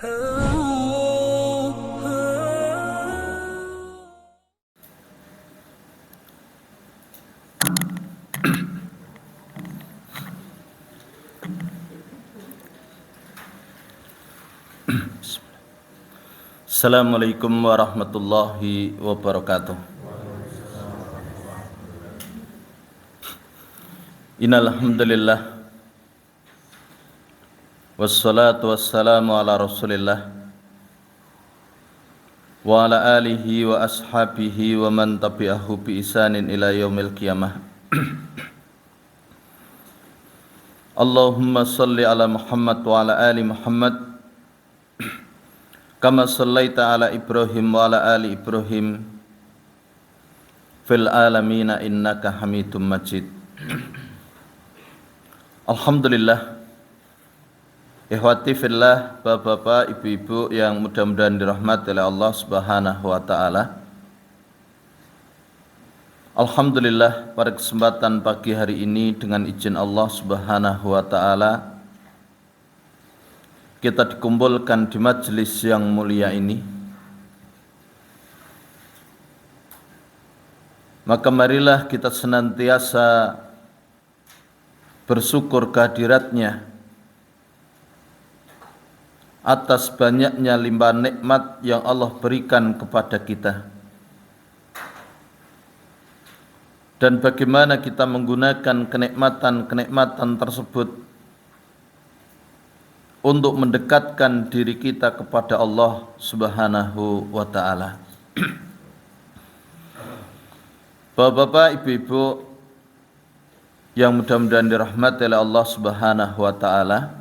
Assalamualaikum warahmatullahi wabarakatuh. Innal hamdalillah wassalatu wassalamu ala Rasulillah wa ala alihi wa ashabihi wa man tabi'ahu bi ihsanin ila yaumil qiyamah. Allahumma salli ala Muhammad wa ala ali Muhammad kama sallaita ala Ibrahim wa ala ali Ibrahim fil alamina innaka Hamidum Majid. Alhamdulillah, ikhwati fillah, bapak-bapak, ibu-ibu yang mudah-mudahan dirahmati oleh Allah Subhanahu wa taala. Alhamdulillah, pada kesempatan pagi hari ini dengan izin Allah Subhanahu wa taala kita dikumpulkan di majelis yang mulia ini. Maka marilah kita senantiasa bersyukur kehadiratnya atas banyaknya limpahan nikmat yang Allah berikan kepada kita, dan bagaimana kita menggunakan kenikmatan-kenikmatan tersebut untuk mendekatkan diri kita kepada Allah Subhanahu wa taala. Bapak-bapak, ibu-ibu yang mudah-mudahan dirahmati oleh Allah Subhanahu wa taala,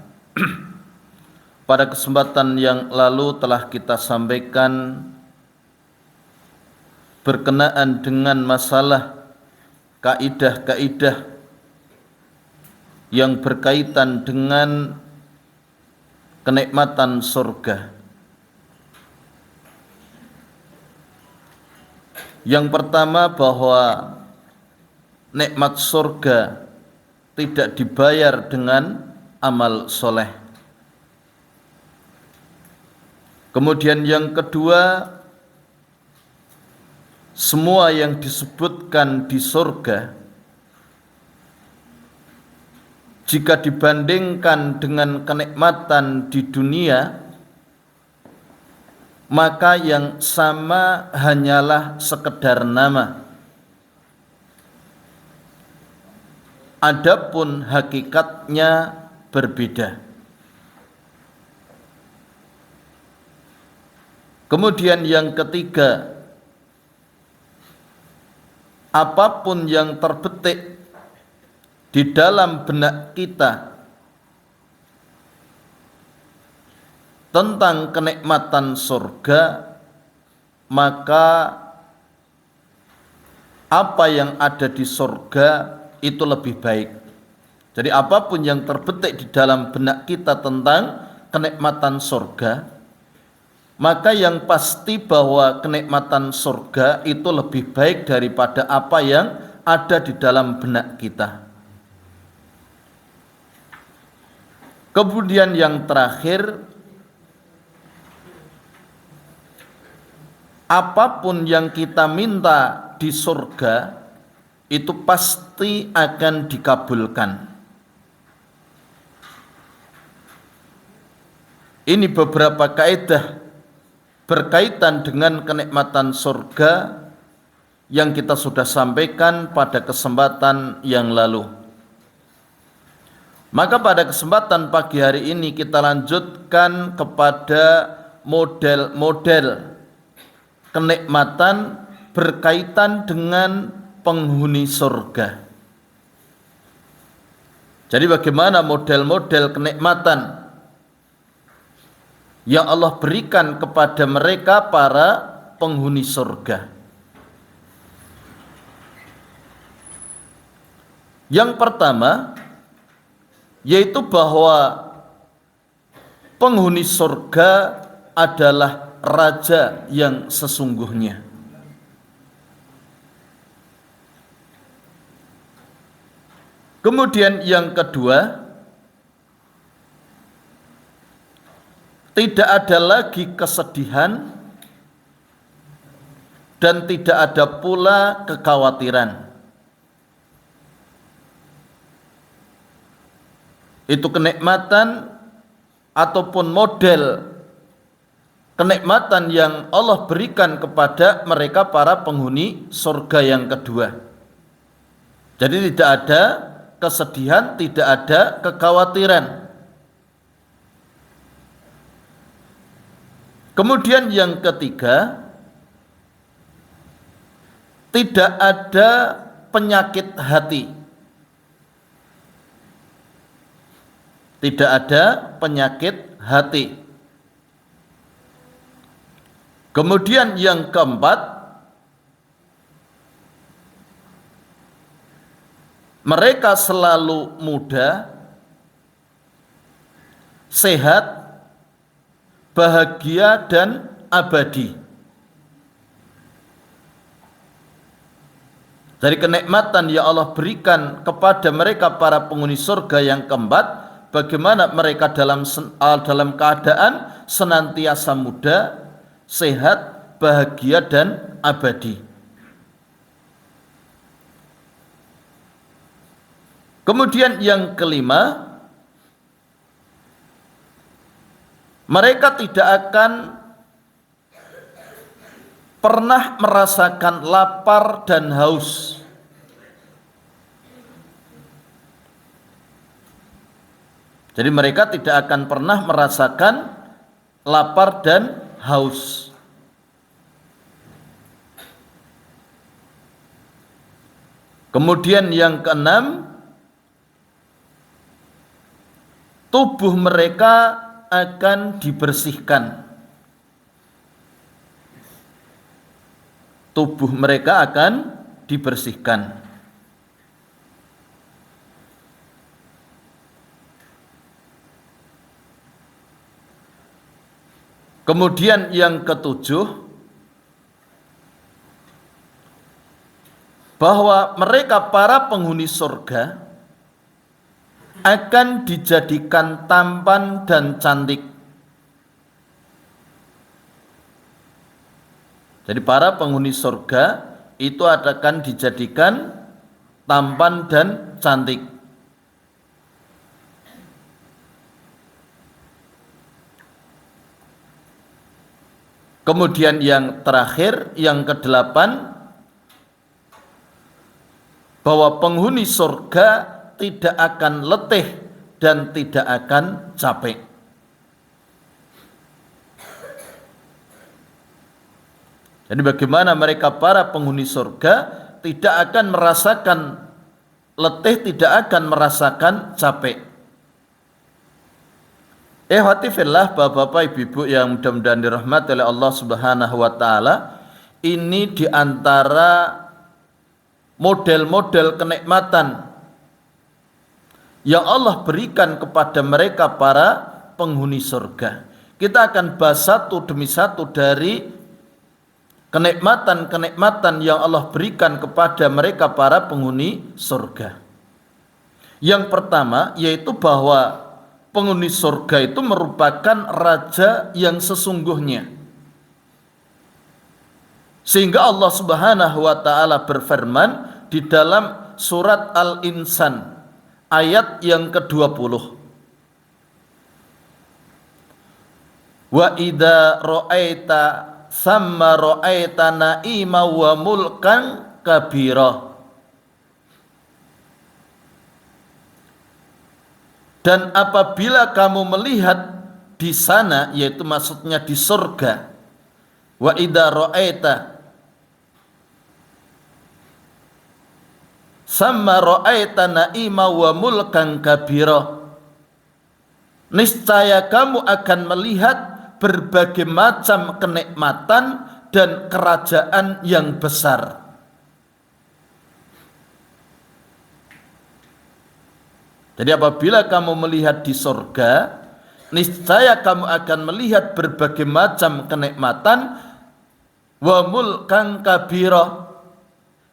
pada kesempatan yang lalu telah kita sampaikan berkenaan dengan masalah kaidah-kaidah yang berkaitan dengan kenikmatan surga. Yang pertama, bahwa nikmat surga tidak dibayar dengan amal soleh. Kemudian yang kedua, semua yang disebutkan di surga jika dibandingkan dengan kenikmatan di dunia, maka yang sama hanyalah sekedar nama. Adapun hakikatnya berbeda. Kemudian yang ketiga, apapun yang terbetik di dalam benak kita tentang kenikmatan surga, maka apa yang ada di surga itu lebih baik. Jadi apapun yang terbetik di dalam benak kita tentang kenikmatan surga, maka yang pasti bahwa kenikmatan surga itu lebih baik daripada apa yang ada di dalam benak kita. Kemudian yang terakhir, apapun yang kita minta di surga itu pasti akan dikabulkan. Ini beberapa kaidah berkaitan dengan kenikmatan surga yang kita sudah sampaikan pada kesempatan yang lalu. Maka pada kesempatan pagi hari ini kita lanjutkan kepada model-model kenikmatan berkaitan dengan penghuni surga. Jadi bagaimana model-model kenikmatan yang Allah berikan kepada mereka para penghuni surga. Yang pertama, yaitu bahwa penghuni surga adalah raja yang sesungguhnya. Kemudian yang kedua, tidak ada lagi kesedihan dan tidak ada pula kekhawatiran. Itu kenikmatan ataupun model kenikmatan yang Allah berikan kepada mereka para penghuni surga yang kedua. Jadi tidak ada kesedihan, tidak ada kekhawatiran. Kemudian yang ketiga, tidak ada penyakit hati. Tidak ada penyakit hati. Kemudian yang keempat, mereka selalu muda, sehat, bahagia dan abadi. Dari kenikmatan yang Allah berikan kepada mereka para penghuni surga yang keempat, bagaimana mereka dalam keadaan senantiasa muda, sehat, bahagia dan abadi. Kemudian yang kelima, mereka tidak akan pernah merasakan lapar dan haus. Jadi mereka tidak akan pernah merasakan lapar dan haus. Kemudian yang keenam, tubuh mereka akan dibersihkan. Tubuh mereka akan dibersihkan. Kemudian yang ketujuh, bahwa mereka para penghuni surga akan dijadikan tampan dan cantik. Jadi para penghuni surga itu akan dijadikan tampan dan cantik. Kemudian yang terakhir, yang kedelapan, bahwa penghuni surga tidak akan letih dan tidak akan capek. Jadi bagaimana mereka para penghuni surga tidak akan merasakan letih, tidak akan merasakan capek. Ikhwati fillah, bapak-bapak, ibu-ibu yang mudah-mudahan dirahmati oleh Allah Subhanahu wa taala, ini diantara model-model kenikmatan yang Allah berikan kepada mereka para penghuni surga. Kita akan bahas satu demi satu dari kenikmatan-kenikmatan yang Allah berikan kepada mereka para penghuni surga. Yang pertama yaitu bahwa penghuni surga itu merupakan raja yang sesungguhnya. Sehingga Allah Subhanahu wa taala berfirman di dalam surat Al-Insan ayat yang ke-20. Wa idza ra'aita samma ra'aita na'ima wa mulkan kabira. Dan apabila kamu melihat di sana, yaitu maksudnya di surga, wa idza ra'aita samma ra'aita na'ima wa mulkan kabira, niscaya kamu akan melihat berbagai macam kenikmatan dan kerajaan yang besar. Jadi apabila kamu melihat di surga, niscaya kamu akan melihat berbagai macam kenikmatan, wa mulkan kabira,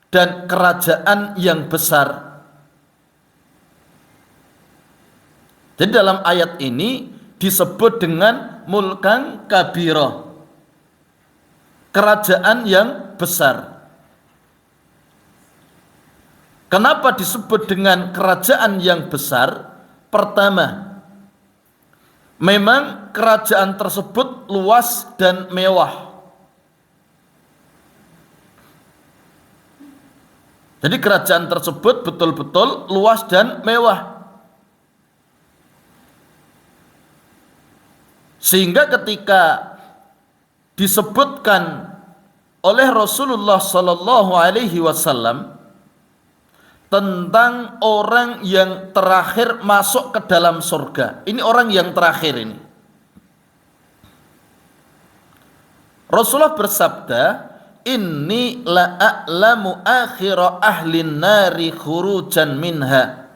dan kerajaan yang besar. Jadi dalam ayat ini disebut dengan mulkan kabira, kerajaan yang besar. Kenapa disebut dengan kerajaan yang besar? Pertama, memang kerajaan tersebut luas dan mewah. Jadi kerajaan tersebut betul-betul luas dan mewah. Sehingga ketika disebutkan oleh Rasulullah sallallahu alaihi wasallam tentang orang yang terakhir masuk ke dalam surga. Ini orang yang terakhir ini. Rasulullah bersabda, "Inni la'alamu akhira ahlin nari khurujan minha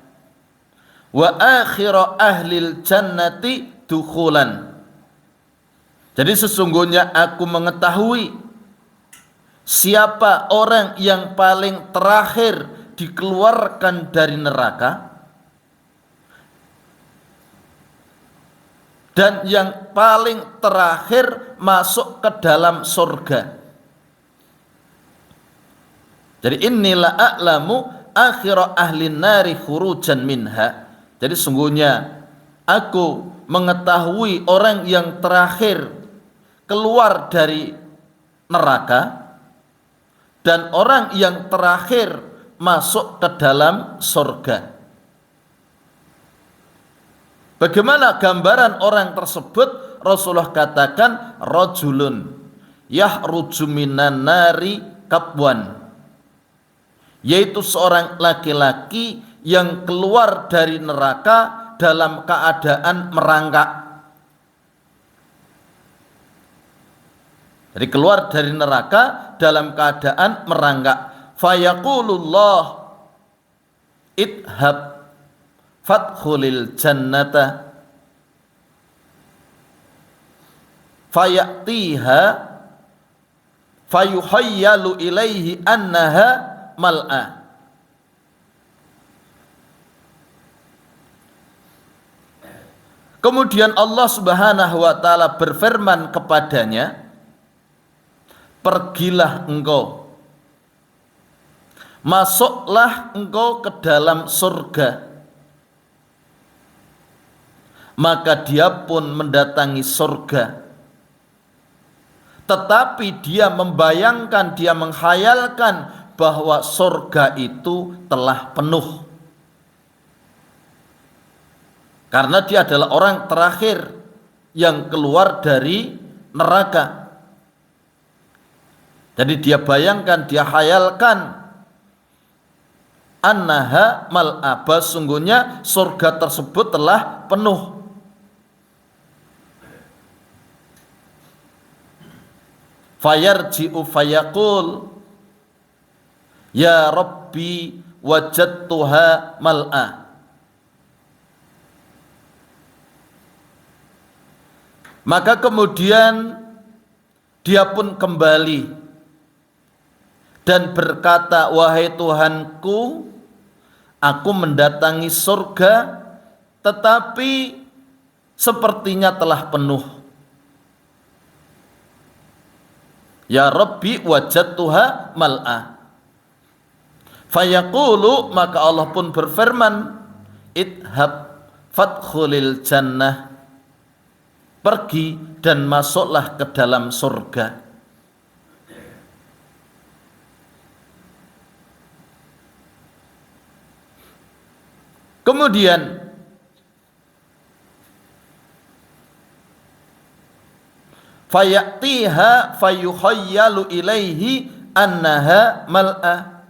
wa akhira ahlil jannati dukhulan." Jadi sesungguhnya aku mengetahui siapa orang yang paling terakhir dikeluarkan dari neraka dan yang paling terakhir masuk ke dalam surga. Jadi inilah a'lamu akhira ahlin nari khurujan minha. Jadi sungguhnya aku mengetahui orang yang terakhir keluar dari neraka dan orang yang terakhir masuk ke dalam surga. Bagaimana gambaran orang tersebut? Rasulullah katakan, rajulun yahruju minan nari kabwan, yaitu seorang laki-laki yang keluar dari neraka dalam keadaan merangkak. Jadi keluar dari neraka dalam keadaan merangkak. Fayaqulullah idhab fadkhulil jannata fayatiha fayuhayyalu ilaihi annaha mal'a. Kemudian Allah Subhanahu wa taala berfirman kepadanya, pergilah engkau, masuklah engkau ke dalam surga. Maka dia pun mendatangi surga, tetapi dia membayangkan, dia menghayalkan bahwa surga itu telah penuh, karena dia adalah orang terakhir yang keluar dari neraka. Jadi dia bayangkan, dia hayalkan, annaha mal'aba, sungguhnya surga tersebut telah penuh. Fayarji'u fayaqul ya Rabbi wajadtuha mal'a. Maka kemudian dia pun kembali dan berkata, wahai Tuhanku, aku mendatangi surga, tetapi sepertinya telah penuh. Ya Rabbi wajadtuha mal'a. Fayaqulu, maka Allah pun berfirman, idhab fadkhulil jannah, pergi dan masuklah ke dalam surga. Kemudian fayatiha fayuhayyalu ilaihi annaha mal'a,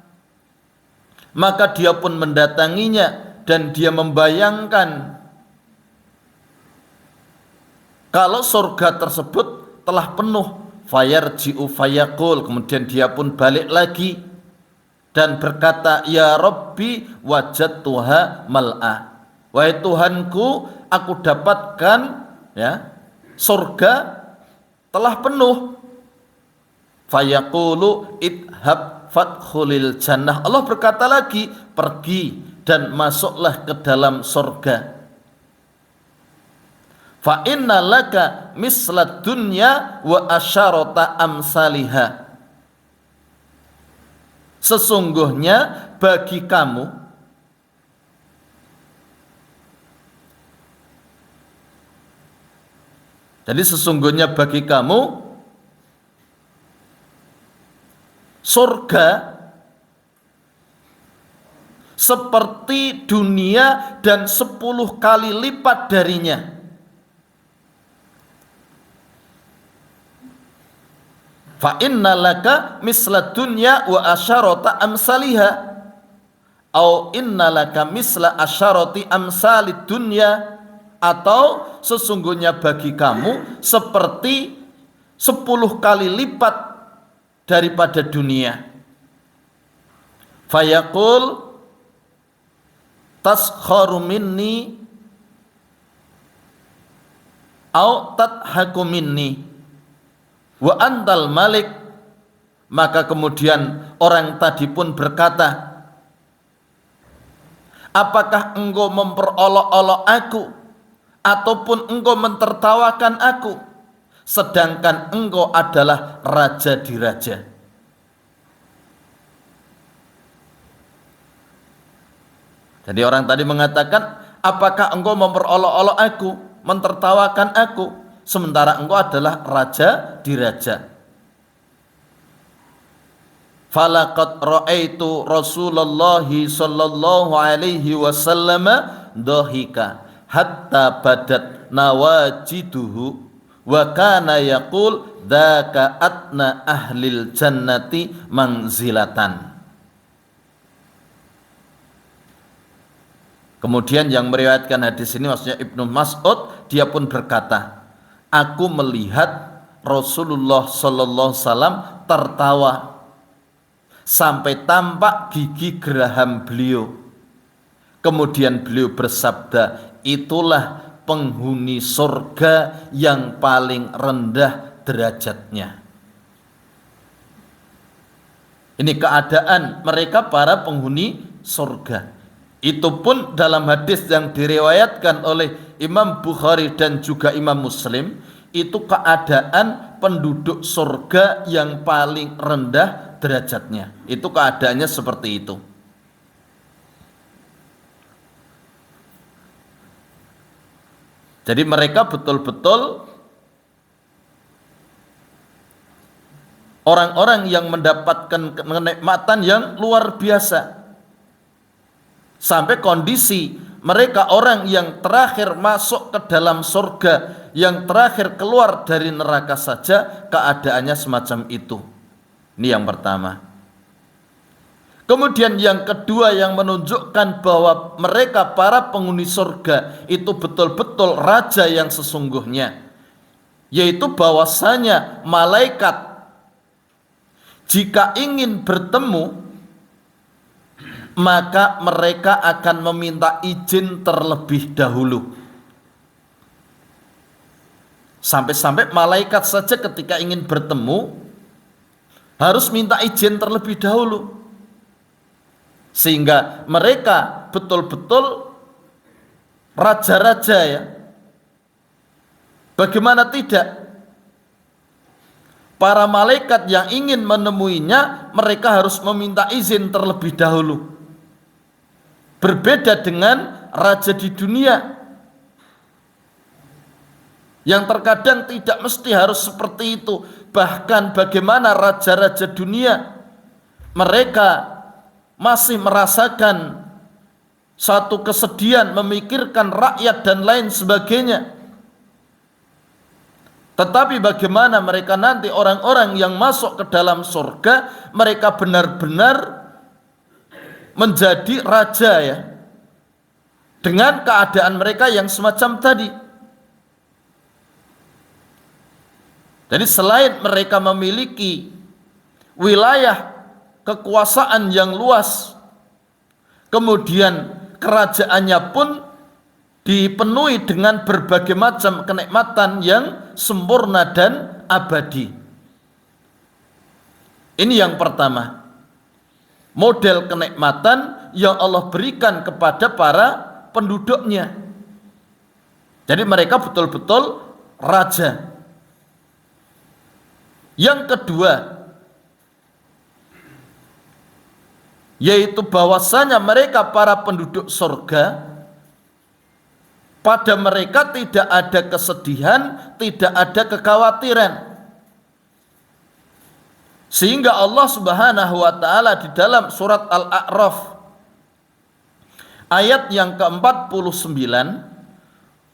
maka dia pun mendatanginya dan dia membayangkan kalau surga tersebut telah penuh. Fayarji'u fayaqul, kemudian dia pun balik lagi dan berkata, ya Rabbi wajadtuha mal'a, wahai Tuhanku, aku dapatkan surga telah penuh. Fayaqulu idhab fadkhulil jannah. Allah berkata lagi, pergi dan masuklah ke dalam surga. Fa inna laka mislad dunya wa asyarata amsaliha. Sesungguhnya bagi kamu surga seperti dunia dan 10 kali lipat darinya. Fa inna laka misla dunya wa asyarata amsaliha, au inna laka misla asyarati amsalid dunya, atau sesungguhnya bagi kamu seperti 10 kali lipat daripada dunia. Fayaqul taskharu minni au tadhaku minni wa antal malik. Maka kemudian orang tadi pun berkata, apakah engkau memperolok-olok aku ataupun engkau mentertawakan aku, sedangkan engkau adalah raja di raja. Jadi orang tadi mengatakan, apakah engkau memperolok-olok aku, mentertawakan aku, sementara engkau adalah raja di raja. Falaqad ra'aitu Rasulullah sallallahu alaihi wasallam dhahika hatta badat nawajiduhu wa kana yaqul dzaka atna ahlil jannati manzilatan. Kemudian yang meriwayatkan hadis ini maksudnya Ibnu Mas'ud, dia pun berkata, aku melihat Rasulullah sallallahu alaihi wasallam tertawa sampai tampak gigi geraham beliau. Kemudian beliau bersabda, itulah penghuni surga yang paling rendah derajatnya. Ini keadaan mereka para penghuni surga. Itu pun dalam hadis yang diriwayatkan oleh Imam Bukhari dan juga Imam Muslim, itu keadaan penduduk surga yang paling rendah derajatnya. Itu keadaannya seperti itu. Jadi mereka betul-betul orang-orang yang mendapatkan kenikmatan yang luar biasa. Sampai kondisi mereka orang yang terakhir masuk ke dalam surga, yang terakhir keluar dari neraka saja keadaannya semacam itu. Ini yang pertama. Kemudian yang kedua yang menunjukkan bahwa mereka para penghuni surga itu betul-betul raja yang sesungguhnya, yaitu bahwasanya malaikat jika ingin bertemu maka mereka akan meminta izin terlebih dahulu. Sampai-sampai malaikat saja ketika ingin bertemu harus minta izin terlebih dahulu. Sehingga mereka betul-betul raja-raja ya. Bagaimana tidak? Para malaikat yang ingin menemuinya mereka harus meminta izin terlebih dahulu. Berbeda dengan raja di dunia yang terkadang tidak mesti harus seperti itu. Bahkan bagaimana raja-raja dunia, mereka masih merasakan satu kesedihan, memikirkan rakyat dan lain sebagainya. Tetapi bagaimana mereka nanti orang-orang yang masuk ke dalam surga, mereka benar-benar menjadi raja ya, dengan keadaan mereka yang semacam tadi. Jadi selain mereka memiliki wilayah kekuasaan yang luas, kemudian kerajaannya pun dipenuhi dengan berbagai macam kenikmatan yang sempurna dan abadi. Ini yang pertama, model kenikmatan yang Allah berikan kepada para penduduknya. Jadi mereka betul-betul raja. Yang kedua, yaitu bahwasanya mereka para penduduk surga, pada mereka tidak ada kesedihan, tidak ada kekhawatiran. Sehingga Allah Subhanahu wa taala di dalam surat Al-A'raf ayat yang ke-49,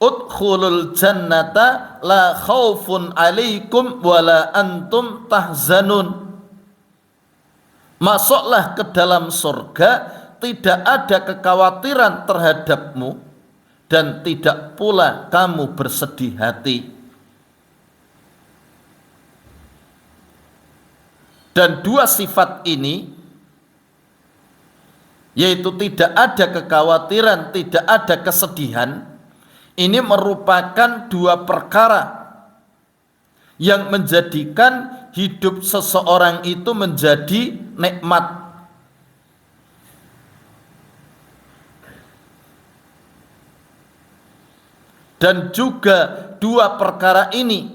udkhulul jannata la khaufun alaikum wala antum tahzanun. Masuklah ke dalam surga, tidak ada kekhawatiran terhadapmu dan tidak pula kamu bersedih hati. Dan dua sifat ini, yaitu tidak ada kekhawatiran, tidak ada kesedihan, ini merupakan dua perkara yang menjadikan hidup seseorang itu menjadi nikmat. Dan juga dua perkara ini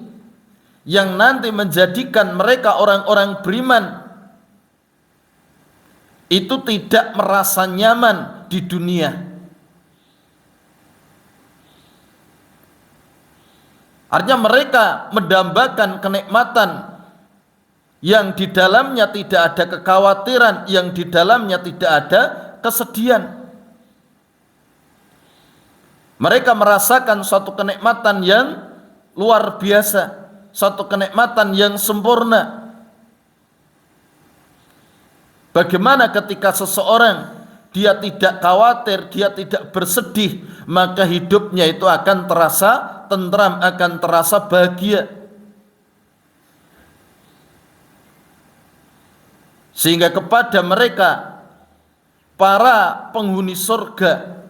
yang nanti menjadikan mereka orang-orang beriman itu tidak merasa nyaman di dunia. Artinya mereka mendambakan kenikmatan yang di dalamnya tidak ada kekhawatiran, yang di dalamnya tidak ada kesedihan. Mereka merasakan suatu kenikmatan yang luar biasa, suatu kenikmatan yang sempurna. Bagaimana ketika seseorang dia tidak khawatir, dia tidak bersedih, maka hidupnya itu akan terasa tentram, akan terasa bahagia. Sehingga kepada mereka para penghuni surga,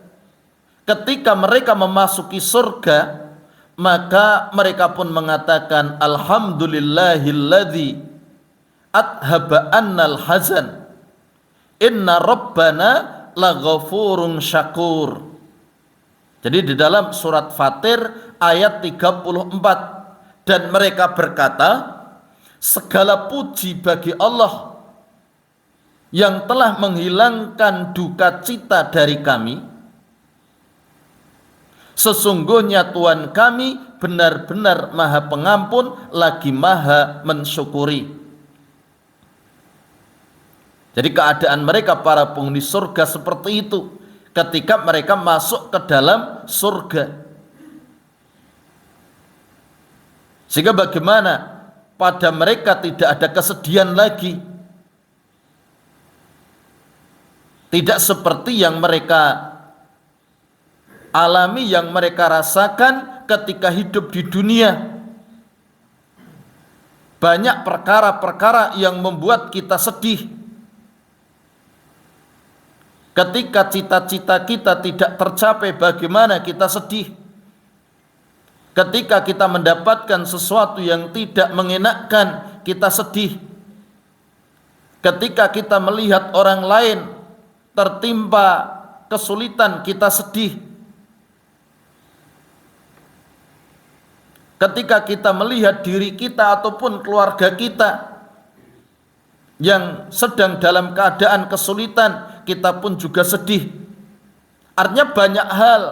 ketika mereka memasuki surga, maka mereka pun mengatakan alhamdulillahilladzi athaba annal hazan inna rabbana laghafurun syakur. Jadi di dalam surat Fatir ayat 34, dan mereka berkata, segala puji bagi Allah yang telah menghilangkan duka cita dari kami. Sesungguhnya Tuhan kami benar-benar Maha Pengampun lagi Maha Mensyukuri. Jadi keadaan mereka para penghuni surga seperti itu ketika mereka masuk ke dalam surga. Sehingga bagaimana pada mereka tidak ada kesedihan lagi. Tidak seperti yang mereka alami, yang mereka rasakan ketika hidup di dunia. Banyak perkara-perkara yang membuat kita sedih. Ketika cita-cita kita tidak tercapai, bagaimana kita sedih. Ketika kita mendapatkan sesuatu yang tidak mengenakkan, kita sedih. Ketika kita melihat orang lain tertimpa kesulitan, kita sedih. Ketika kita melihat diri kita ataupun keluarga kita yang sedang dalam keadaan kesulitan, kita pun juga sedih. Artinya banyak hal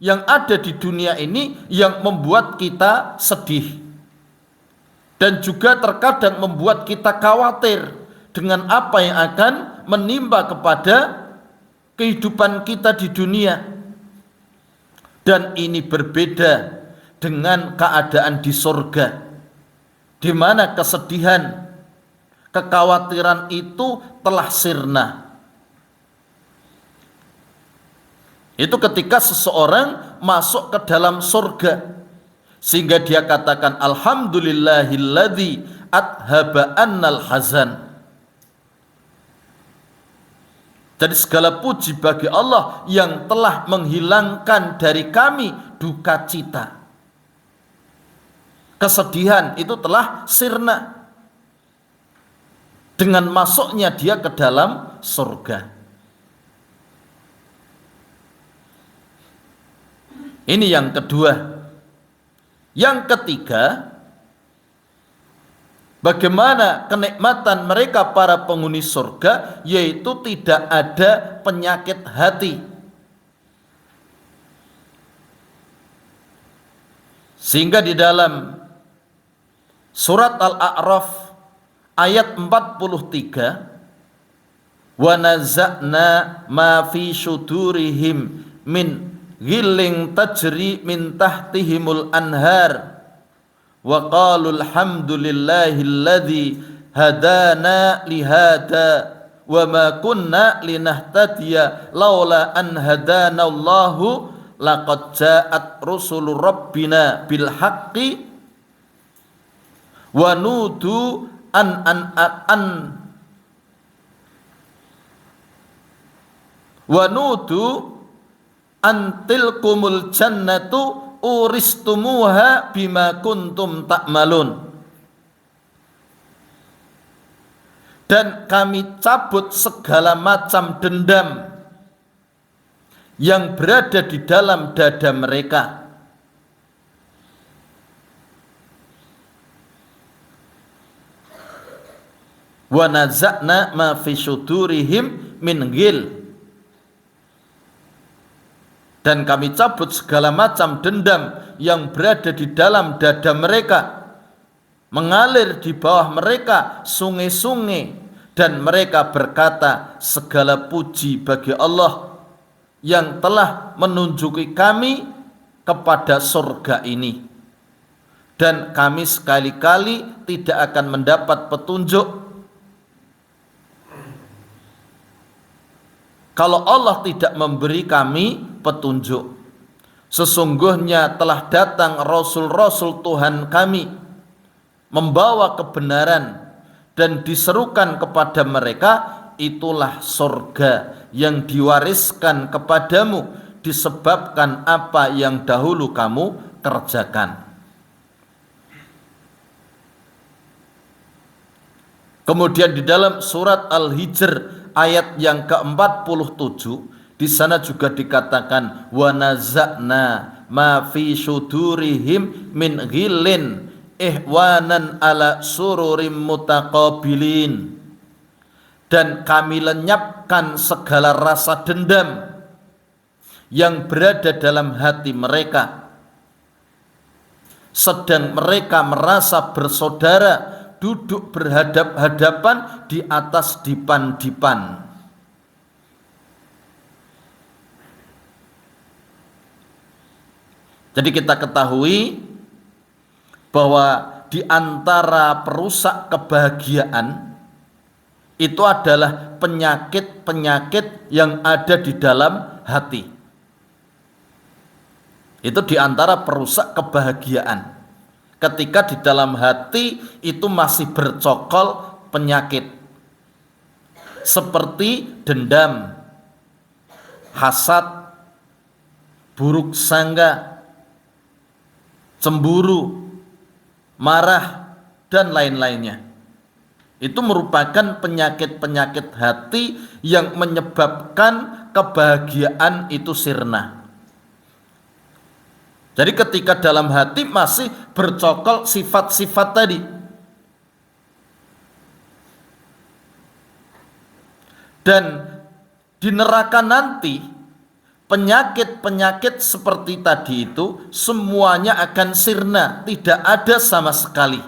yang ada di dunia ini yang membuat kita sedih, dan juga terkadang membuat kita khawatir dengan apa yang akan menimpa kepada kehidupan kita di dunia. Dan ini berbeda dengan keadaan di surga, di mana kesedihan, kekhawatiran itu telah sirna. Itu ketika seseorang masuk ke dalam surga, sehingga dia katakan alhamdulillahilladzi athaba annal hazan. Jadi segala puji bagi Allah yang telah menghilangkan dari kami duka cita. Kesedihan itu telah sirna dengan masuknya dia ke dalam surga. Ini yang kedua. Yang ketiga, bagaimana kenikmatan mereka para penghuni surga, yaitu tidak ada penyakit hati. Sehingga di dalam surat Al-A'raf ayat 43, wa naza'na ma fi syudurihim min ghilling tajri min tahtihimul anhar wa qalu alhamdulillahilladzi hadana lihada wa ma kunna linahtadiya laula an hadana Allahu laqad ja'at rusulur rabbina bil haqqi wa nudu antilkumul jannatu uristumuha bima kuntum ta'malun. Dan kami cabut segala macam dendam yang berada di dalam dada mereka. Wa naza'na ma fi syudurihim min ghil. Dan kami cabut segala macam dendam yang berada di dalam dada mereka, mengalir di bawah mereka sungai-sungai, dan mereka berkata, segala puji bagi Allah yang telah menunjuki kami kepada surga ini, dan kami sekali-kali tidak akan mendapat petunjuk kalau Allah tidak memberi kami petunjuk. Sesungguhnya telah datang rasul-rasul Tuhan kami membawa kebenaran, dan diserukan kepada mereka, itulah surga yang diwariskan kepadamu disebabkan apa yang dahulu kamu kerjakan. Kemudian di dalam surat Al-Hijr ayat yang ke-47, di sana juga dikatakan wa naza'na ma fi syudurihim min ghillin ihwanan ala sururim mutaqabilin. Dan kami lenyapkan segala rasa dendam yang berada dalam hati mereka, sedang mereka merasa bersaudara duduk berhadap-hadapan di atas dipan-dipan. Jadi kita ketahui bahwa di antara perusak kebahagiaan itu adalah penyakit-penyakit yang ada di dalam hati. Itu di antara perusak kebahagiaan. Ketika di dalam hati itu masih bercokol penyakit seperti dendam, hasad, buruk sangka, cemburu, marah, dan lain-lainnya. Itu merupakan penyakit-penyakit hati yang menyebabkan kebahagiaan itu sirna. Jadi ketika dalam hati masih bercokol sifat-sifat tadi, dan di neraka nanti penyakit-penyakit seperti tadi itu semuanya akan sirna, tidak ada sama sekali.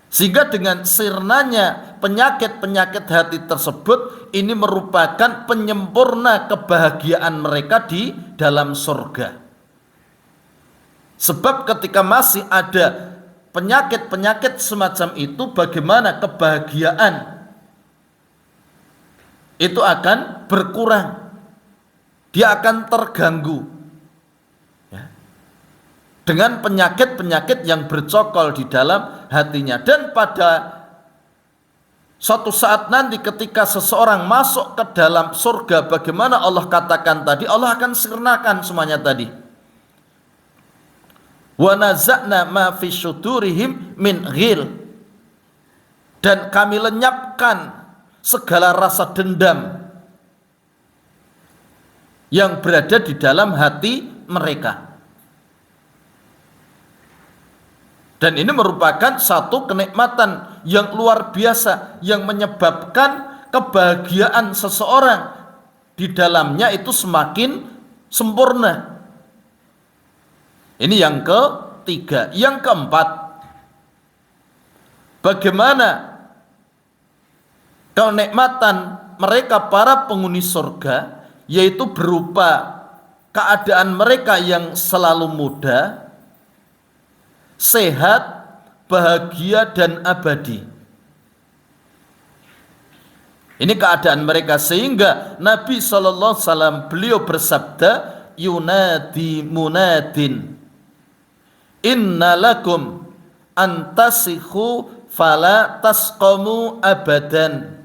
Sehingga dengan sirnanya penyakit-penyakit hati tersebut, ini merupakan penyempurna kebahagiaan mereka di dalam surga. Sebab ketika masih ada penyakit-penyakit semacam itu, bagaimana kebahagiaan itu akan berkurang, dia akan terganggu dengan penyakit-penyakit yang bercokol di dalam hatinya. Dan pada suatu saat nanti ketika seseorang masuk ke dalam surga, bagaimana Allah katakan tadi, Allah akan sirnakan semuanya tadi. Wa naza'na ma fi syudurihim min ghil. Dan kami lenyapkan segala rasa dendam yang berada di dalam hati mereka. Dan ini merupakan satu kenikmatan yang luar biasa yang menyebabkan kebahagiaan seseorang di dalamnya itu semakin sempurna. Ini yang ketiga. Yang keempat, bagaimana kenikmatan mereka para penghuni surga, yaitu berupa keadaan mereka yang selalu muda, sehat, bahagia, dan abadi. Ini keadaan mereka, sehingga Nabi SAW beliau bersabda, yunadi munadin inna lakum antasikhu fala tasqamu abadan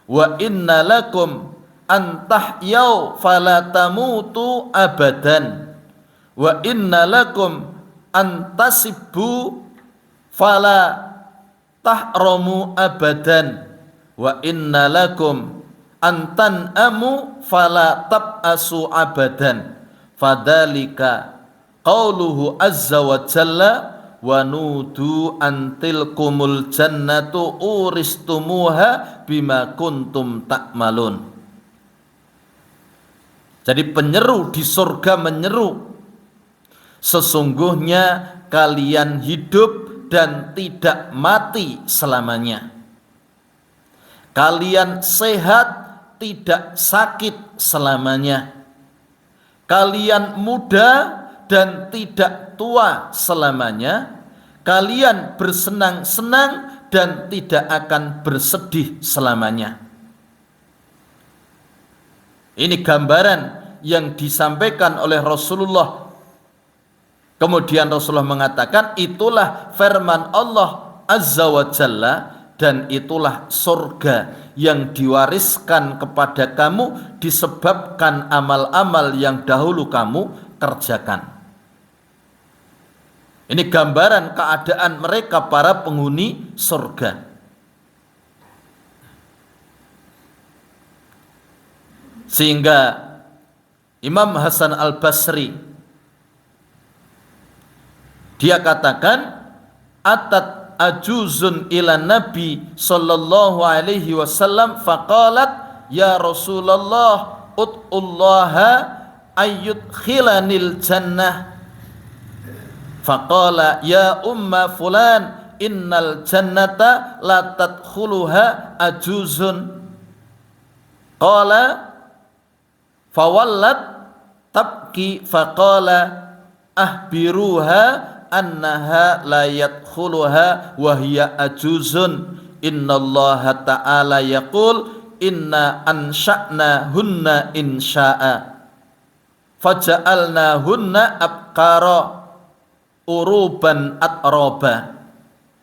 wa inna lakum antahyaw fala tamutu abadan wa inna lakum antasibbu fala tahramu abadan wa inna lakum antan'amu fala tab'asu abadan. Fadhalika qauluhu azza wa jalla wa nudu antilkumul jannatu uristumuha bima kuntum ta'malun. Jadi penyeru di surga menyeru, sesungguhnya kalian hidup dan tidak mati selamanya. Kalian sehat, tidak sakit selamanya. Kalian muda dan tidak tua selamanya. Kalian bersenang-senang dan tidak akan bersedih selamanya. Ini gambaran yang disampaikan oleh Rasulullah. Kemudian Rasulullah mengatakan, itulah firman Allah Azza wa Jalla, dan itulah surga yang diwariskan kepada kamu disebabkan amal-amal yang dahulu kamu kerjakan. Ini gambaran keadaan mereka para penghuni surga. Sehingga Imam Hasan Al-Basri dia katakan, atat ajuzun ila Nabi sallallahu alaihi wasallam faqalat ya Rasulullah ud'ullaha ayyudkhilanil jannah. Faqala ya umma fulan innal jannata la tadkhuluha ajuzun. Qala fawallat tabki faqala ahbiruha annaha la yadkhuluha wa hiya ajuzun. Innallaha ta'ala yaqul inna ansha'na hunna insya'a faja'alna hunna abqara uruban atroba.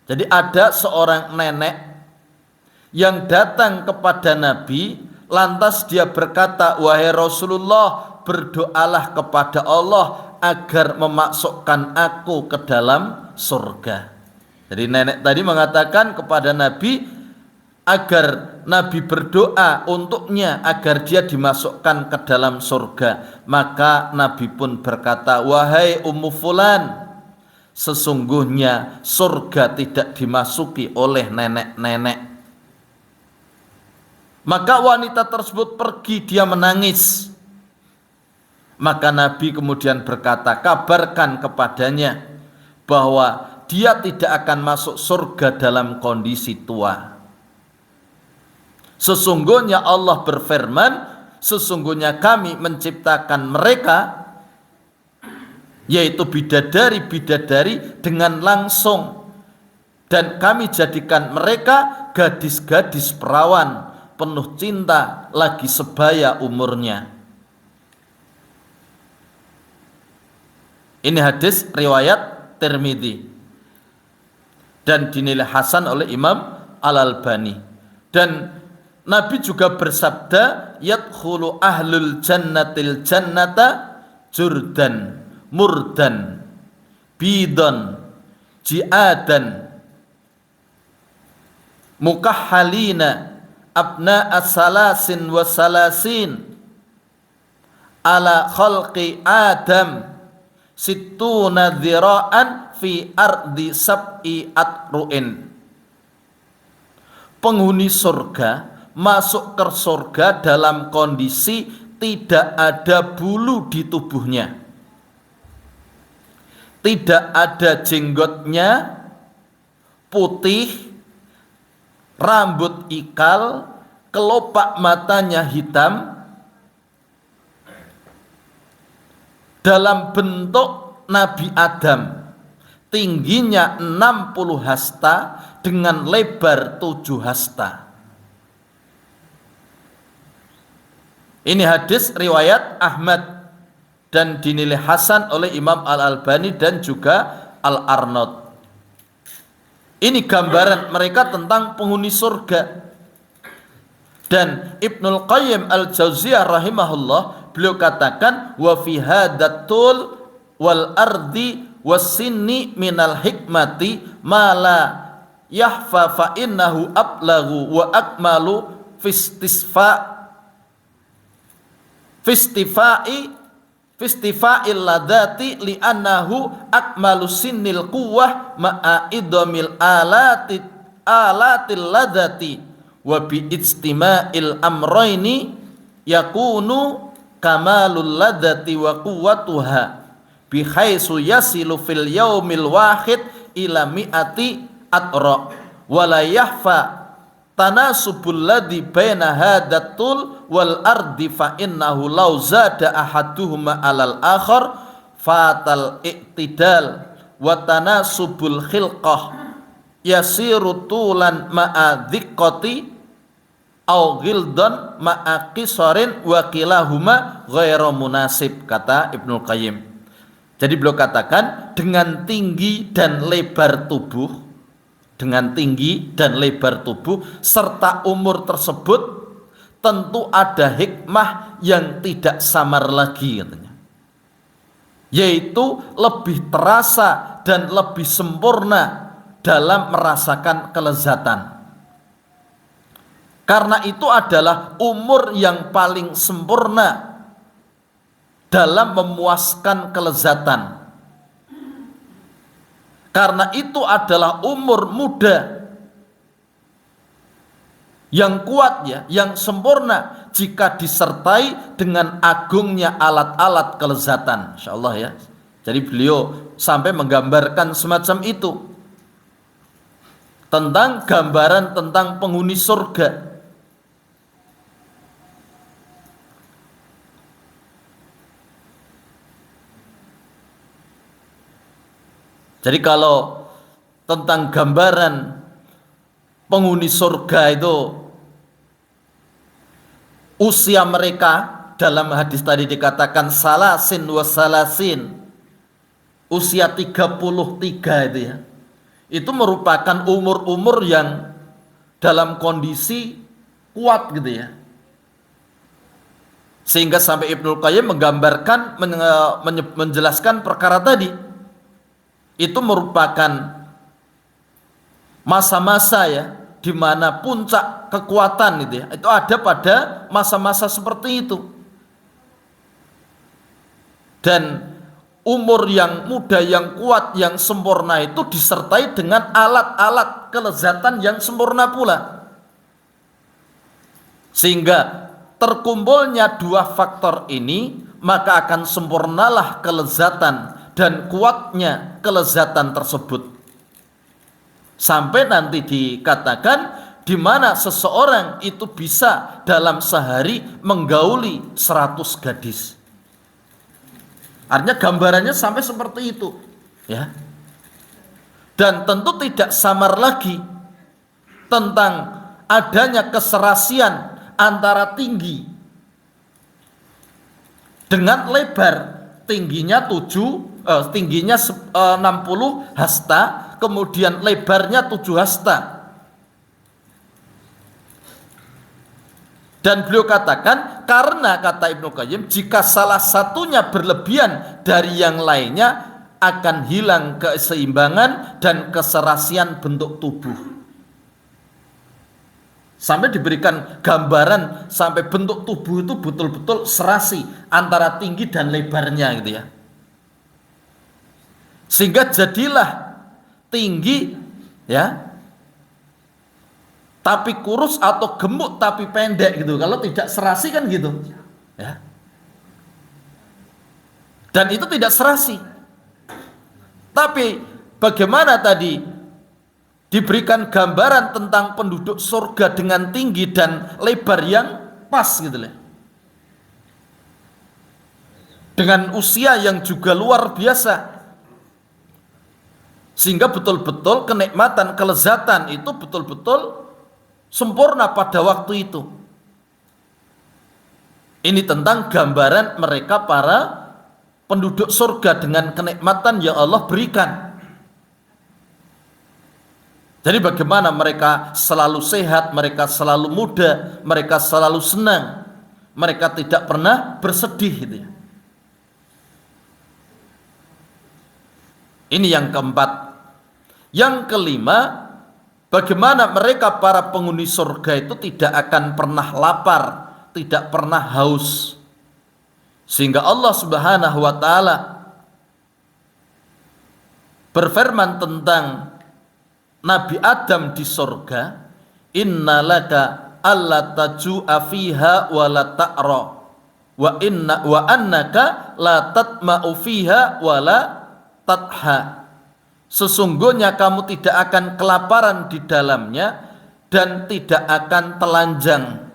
Jadi ada seorang nenek yang datang kepada Nabi, lantas dia berkata, wahai Rasulullah, berdoalah kepada Allah agar memasukkan aku ke dalam surga. Jadi nenek tadi mengatakan kepada Nabi agar Nabi berdoa untuknya agar dia dimasukkan ke dalam surga. Maka Nabi pun berkata, wahai Ummu Fulan, sesungguhnya surga tidak dimasuki oleh nenek-nenek. Maka wanita tersebut pergi, dia menangis. Maka Nabi kemudian berkata, kabarkan kepadanya bahwa dia tidak akan masuk surga dalam kondisi tua. Sesungguhnya Allah berfirman, sesungguhnya kami menciptakan mereka, yaitu bidadari-bidadari dengan langsung, dan kami jadikan mereka gadis-gadis perawan penuh cinta lagi sebaya umurnya. Ini hadis riwayat Tirmidzi dan dinilai hasan oleh Imam Al-Albani. Dan Nabi juga bersabda, yadkhulu ahlul jannatil jannata jurdan murdan bidan ji'adan mukahhalina abna as-salasin wa salasin ala khalqi Adam situna dzira'an fi ardi sab'i atru'in. Penghuni surga masuk ke surga dalam kondisi tidak ada bulu di tubuhnya, tidak ada jenggotnya, putih, rambut ikal, kelopak matanya hitam, dalam bentuk Nabi Adam, tingginya 60 hasta dengan lebar 7 hasta. Ini hadis riwayat Ahmad dan dinilai hasan oleh Imam Al-Albani dan juga Al-Arnaud. Ini gambaran mereka tentang penghuni surga. Dan Ibnul Qayyim Al-Jauziyah rahimahullah, beliau katakan wa fi hadatul wal ardi wasinni minal hikmati ma la yahfa fa innahu ablagu wa akmalu fistifa'il ladati li'annahu akmalu sinnil quwwah ma'a idamil alatil ladati wa bi ijtima'il amrayni yakunu kamalul ladati wa quwwatuha bihaisu yasilu fil yaumil wahid ila mi'ati atra wa la yahfa tanasubul ladhi baina hadatul wal ardi fa innahu law zada ahaduhuma alal akhar fatal iktidal wa tanasubul khilqah yasiru tulan ma'a dhiqqati au ghildan ma'a qisarin wa kilahuma ghairu munasib, kata Ibnul Qayyim. Jadi beliau katakan dengan tinggi dan lebar tubuh, dengan tinggi dan lebar tubuh serta umur tersebut tentu ada hikmah yang tidak samar lagi, katanya, yaitu lebih terasa dan lebih sempurna dalam merasakan kelezatan. Karena itu adalah umur yang paling sempurna dalam memuaskan kelezatan. Karena itu adalah umur muda yang kuat, ya, yang sempurna jika disertai dengan agungnya alat-alat kelezatan. Insyaallah, ya. Jadi beliau sampai menggambarkan semacam itu tentang gambaran tentang penghuni surga. Jadi kalau tentang gambaran penghuni surga itu usia mereka, dalam hadis tadi dikatakan salasin wa salasin, usia 33 itu, ya, itu merupakan umur-umur yang dalam kondisi kuat, gitu, ya. Sehingga sampai Ibnul Qayyim menggambarkan, menjelaskan perkara tadi. Itu merupakan masa-masa, ya, di mana puncak kekuatan itu, ya, itu ada pada masa-masa seperti itu. Dan umur yang muda, yang kuat, yang sempurna itu disertai dengan alat-alat kelezatan yang sempurna pula. Sehingga terkumpulnya dua faktor ini, maka akan sempurnalah kelezatan dan kuatnya kelezatan tersebut. Sampai nanti dikatakan di mana seseorang itu bisa dalam sehari menggauli 100 gadis. Artinya gambarannya sampai seperti itu, ya. Dan tentu tidak samar lagi tentang adanya keserasian antara tinggi dengan lebar. Tingginya 60 hasta, kemudian lebarnya 7 hasta. Dan beliau katakan, karena kata Ibnu Qayyim, jika salah satunya berlebihan dari yang lainnya, akan hilang keseimbangan dan keserasian bentuk tubuh. Sampai diberikan gambaran sampai bentuk tubuh itu betul-betul serasi antara tinggi dan lebarnya gitu ya. Sehingga jadilah tinggi ya, tapi kurus, atau gemuk tapi pendek gitu. Kalau tidak serasi kan gitu ya. Dan itu tidak serasi. Tapi bagaimana tadi diberikan gambaran tentang penduduk surga dengan tinggi dan lebar yang pas gitu loh. Dengan usia yang juga luar biasa. Sehingga betul-betul kenikmatan, kelezatan itu betul-betul sempurna pada waktu itu. Ini tentang gambaran mereka para penduduk surga dengan kenikmatan yang Allah berikan. Jadi bagaimana mereka selalu sehat, mereka selalu muda, mereka selalu senang, mereka tidak pernah bersedih gitu ya. Ini yang keempat. Yang kelima, bagaimana mereka para penghuni surga itu tidak akan pernah lapar, tidak pernah haus. Sehingga Allah Subhanahu wa taala berfirman tentang Nabi Adam di surga, innalaka alla taju'a fiha wa la ta'ra wa annaka la tatma'u fiha wa la tatha. Sesungguhnya kamu tidak akan kelaparan di dalamnya dan tidak akan telanjang,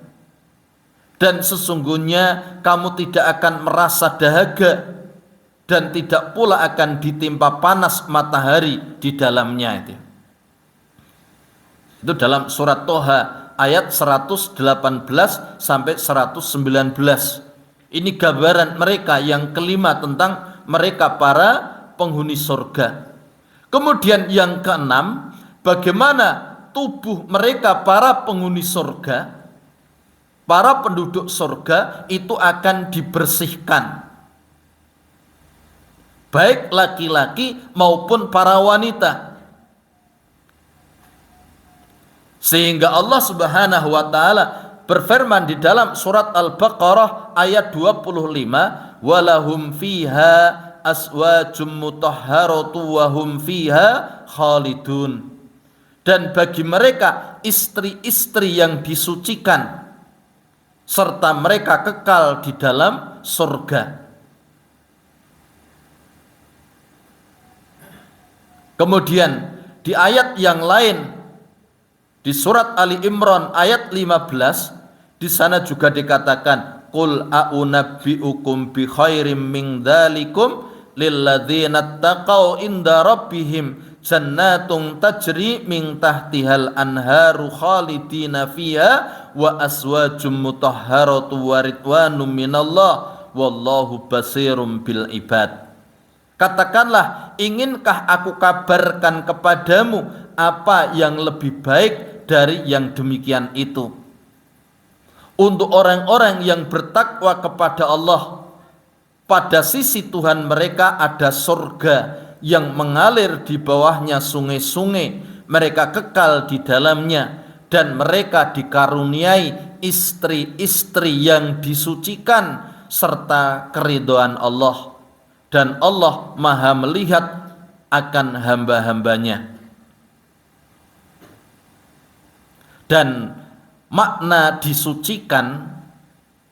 dan sesungguhnya kamu tidak akan merasa dahaga dan tidak pula akan ditimpa panas matahari di dalamnya. Itu dalam surat Toha ayat 118 sampai 119. Ini gambaran mereka yang kelima tentang mereka para penghuni surga. Kemudian yang keenam, bagaimana tubuh mereka para penghuni surga, para penduduk surga itu akan dibersihkan, baik laki-laki maupun para wanita. Sehingga Allah Subhanahu wa taala berfirman di dalam surat Al-Baqarah ayat 25, walahum fiha aswajum mutahharatu wa hum fiha khalidun. Dan bagi mereka istri-istri yang disucikan serta mereka kekal di dalam surga. Kemudian di ayat yang lain di surat Ali Imran ayat 15, di sana juga dikatakan, qul a'unabbi'ukum bi khairim min dzalikum lilladzina taqau inda rabbihim jannatun tajri min tahtihal anharu khalidina fiha wa aswajum mutahharatu wa ridwanum minallah wallahu basirum bil ibad. Katakanlah, inginkah aku kabarkan kepadamu apa yang lebih baik dari yang demikian itu? Untuk orang-orang yang bertakwa kepada Allah, pada sisi Tuhan mereka ada surga yang mengalir di bawahnya sungai-sungai, mereka kekal di dalamnya, dan mereka dikaruniai istri-istri yang disucikan serta keridhaan Allah, dan Allah maha melihat akan hamba-hambanya. Dan makna disucikan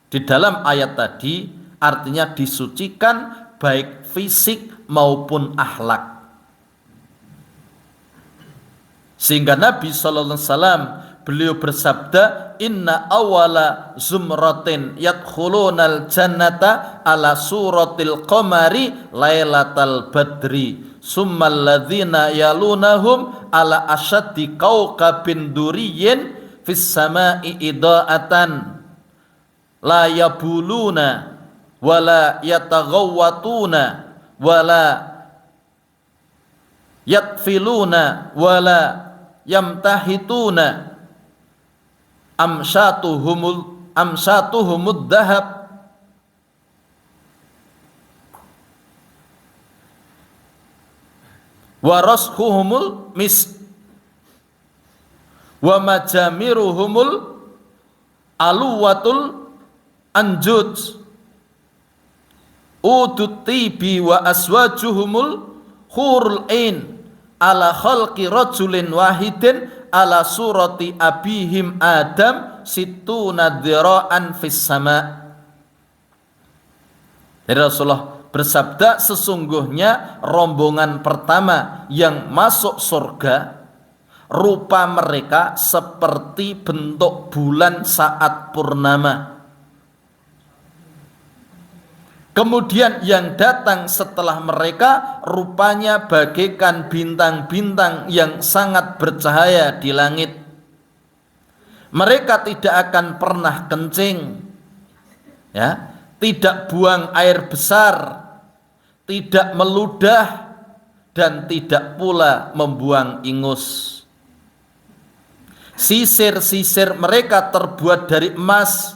di dalam ayat tadi artinya disucikan baik fisik maupun akhlak. Sehingga Nabi sallallahu alaihi wasallam beliau bersabda, inna awala zumratin yadkhulunal jannata ala suratil qamari lailatal badri summal ladzina yalunahum ala asyaddi kawkabin duriyin fis sama'i ida'atan la yabuluna wala yataghawwatuna wala yatfiluna wala yamtahituna amsatuhumud dahab wa rashuhumul misk wa majamiruhumul aluwatul anjuj udut tibi wa aswajuhumul hurul ain ala khalqi rajulin wahidin ala surati abihim Adam situna dzira'an fis sama. Jadi Rasulullah bersabda, sesungguhnya rombongan pertama yang masuk surga rupa mereka seperti bentuk bulan saat purnama. Kemudian yang datang setelah mereka rupanya bagaikan bintang-bintang yang sangat bercahaya di langit. Mereka tidak akan pernah kencing, ya, tidak buang air besar, tidak meludah, dan tidak pula membuang ingus. Sisir-sisir mereka terbuat dari emas,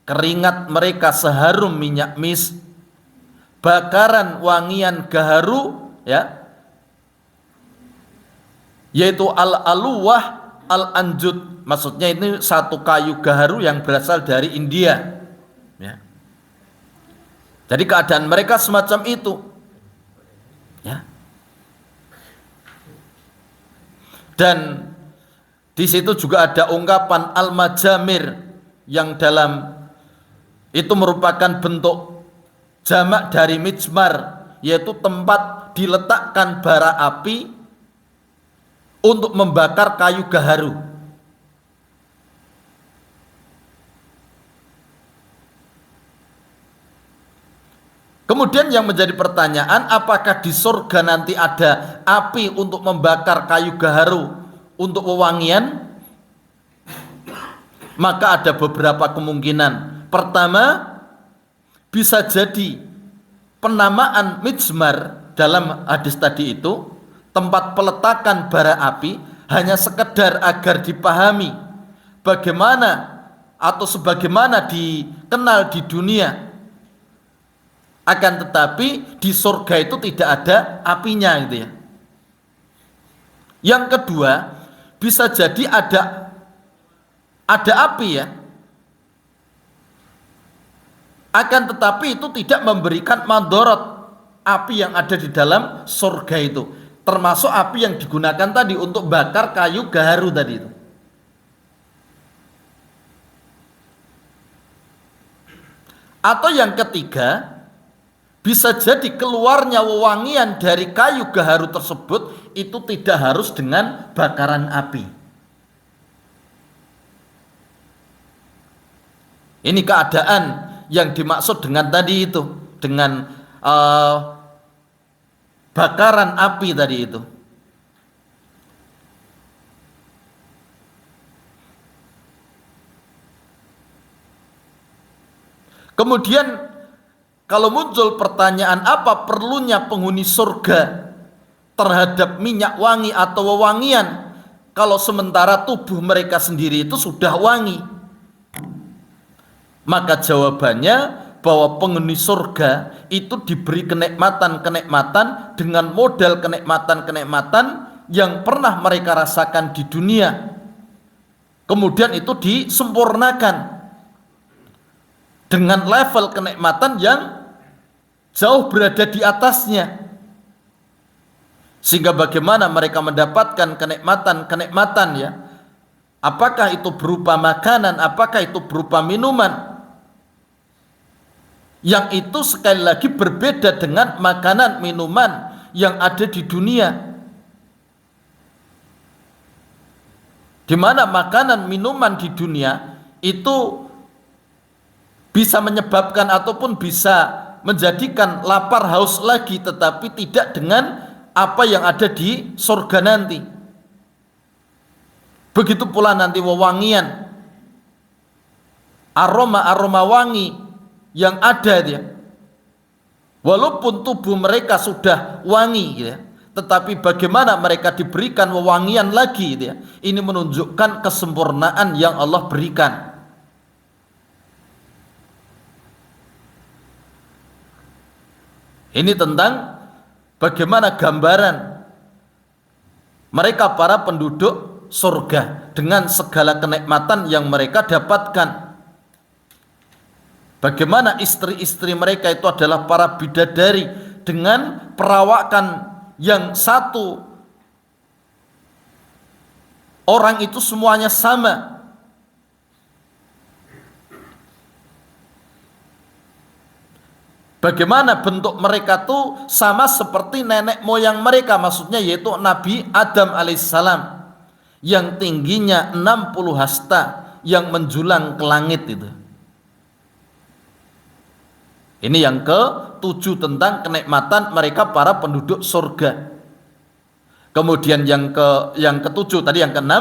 keringat mereka seharum minyak mis, bakaran wangian gaharu, ya, yaitu al-aluwah al-anjud. Maksudnya ini satu kayu gaharu yang berasal dari India, ya. Jadi keadaan mereka semacam itu, ya. Dan di situ juga ada ungkapan al-majamir yang dalam itu merupakan bentuk jamak dari mijmar, yaitu tempat diletakkan bara api untuk membakar kayu gaharu. Kemudian yang menjadi pertanyaan, apakah di surga nanti ada api untuk membakar kayu gaharu untuk wewangian? Maka ada beberapa kemungkinan. Pertama, bisa jadi penamaan mijmar dalam hadis tadi itu, tempat peletakan bara api, hanya sekedar agar dipahami bagaimana atau sebagaimana dikenal di dunia. Akan tetapi di surga itu tidak ada apinya, gitu ya. Yang kedua, bisa jadi ada api, ya. Akan tetapi itu tidak memberikan madorot. Api yang ada di dalam surga itu, termasuk api yang digunakan tadi untuk bakar kayu gaharu tadi itu. Atau yang ketiga, bisa jadi keluarnya wewangian dari kayu gaharu tersebut itu tidak harus dengan bakaran api. Ini keadaan yang dimaksud dengan tadi itu, dengan bakaran api tadi itu. Kemudian kalau muncul pertanyaan, apa perlunya penghuni surga terhadap minyak wangi atau wewangian kalau sementara tubuh mereka sendiri itu sudah wangi? Maka jawabannya bahwa penghuni surga itu diberi kenikmatan-kenikmatan dengan model kenikmatan-kenikmatan yang pernah mereka rasakan di dunia. Kemudian itu disempurnakan dengan level kenikmatan yang jauh berada di atasnya, sehingga bagaimana mereka mendapatkan kenikmatan-kenikmatan, ya, apakah itu berupa makanan, apakah itu berupa minuman, yang itu sekali lagi berbeda dengan makanan minuman yang ada di dunia, di mana makanan minuman di dunia itu bisa menyebabkan ataupun bisa menjadikan lapar haus lagi, tetapi tidak dengan apa yang ada di surga nanti. Begitu pula nanti wewangian, aroma-aroma wangi yang ada dia. Walaupun tubuh mereka sudah wangi, gitu ya, tetapi bagaimana mereka diberikan wewangian lagi, gitu ya. Ini menunjukkan kesempurnaan yang Allah berikan. Ini tentang bagaimana gambaran mereka para penduduk surga dengan segala kenikmatan yang mereka dapatkan. Bagaimana istri-istri mereka itu adalah para bidadari dengan perawakan yang satu orang itu semuanya sama. Bagaimana bentuk mereka tuh sama seperti nenek moyang mereka, maksudnya yaitu Nabi Adam alaihissalam yang tingginya 60 hasta yang menjulang ke langit itu. Ini yang ke-7 tentang kenikmatan mereka para penduduk surga. Kemudian yang ke-7 tadi, yang ke-6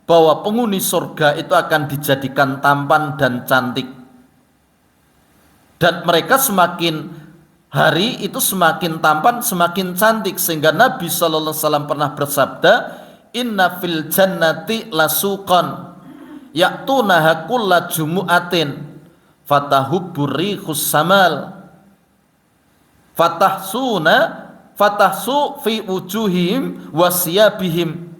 bahwa penghuni surga itu akan dijadikan tampan dan cantik. Dan mereka semakin hari itu semakin tampan, semakin cantik, sehingga Nabi sallallahu alaihi wasallam pernah bersabda, "Inna fil jannati lasuqan ya'tunaha kulla jumu'atin fatahubbur rihus samal fatahsu fi wujuhihim wasiyabihim."